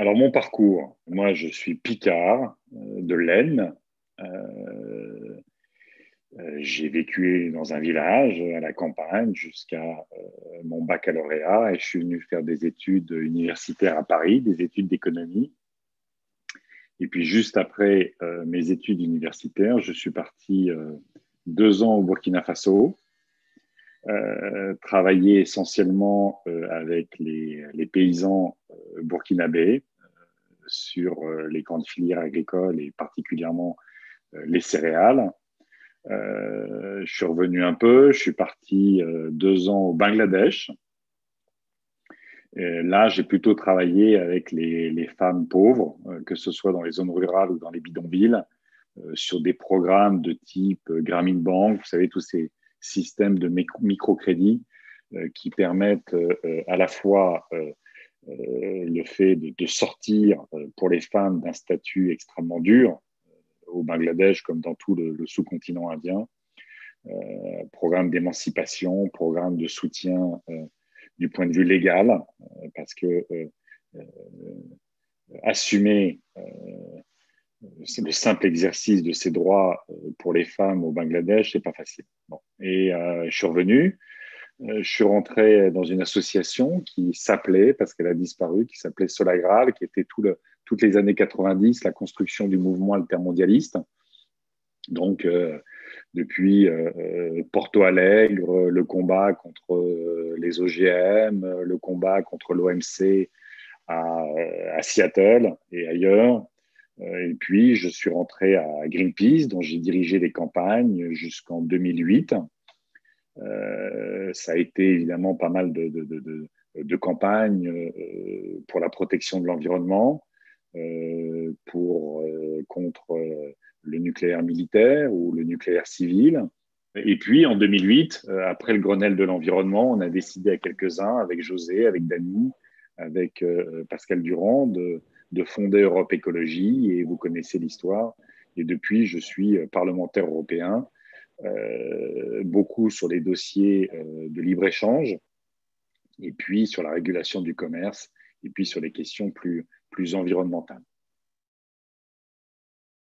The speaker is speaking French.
Alors, mon parcours, moi, je suis picard de l'Aisne. Euh, j'ai vécu dans un village à la campagne jusqu'à mon baccalauréat et je suis venu faire des études universitaires à Paris, des études d'économie. Et puis, juste après mes études universitaires, je suis parti 2 ans au Burkina Faso, travailler essentiellement avec les paysans burkinabés sur les grandes filières agricoles et particulièrement les céréales. Je suis revenu un peu, je suis parti 2 ans au Bangladesh. Et là, j'ai plutôt travaillé avec les femmes pauvres, que ce soit dans les zones rurales ou dans les bidonvilles, sur des programmes de type Grameen Bank, vous savez, tous ces systèmes de microcrédit qui permettent à la fois le fait de sortir pour les femmes d'un statut extrêmement dur au Bangladesh comme dans tout le sous-continent indien, programme d'émancipation, programme de soutien du point de vue légal, parce que assumer le simple exercice de ces droits pour les femmes au Bangladesh, c'est pas facile. Bon. Et je suis revenu, je suis rentré dans une association qui s'appelait, parce qu'elle a disparu, qui s'appelait Solagral, qui était toutes les années 90, la construction du mouvement altermondialiste. Donc, depuis Porto Alegre, le combat contre les OGM, le combat contre l'OMC à Seattle et ailleurs. Et puis, je suis rentré à Greenpeace, dont j'ai dirigé les campagnes jusqu'en 2008. Ça a été évidemment pas mal de campagnes pour la protection de l'environnement, contre le nucléaire militaire ou le nucléaire civil. Et puis, en 2008, après le Grenelle de l'environnement, on a décidé à quelques-uns, avec José, avec Dany, avec Pascal Durand, de fonder Europe Écologie, et vous connaissez l'histoire. Et depuis, je suis parlementaire européen, beaucoup sur les dossiers de libre-échange, et puis sur la régulation du commerce, et puis sur les questions plus environnementales.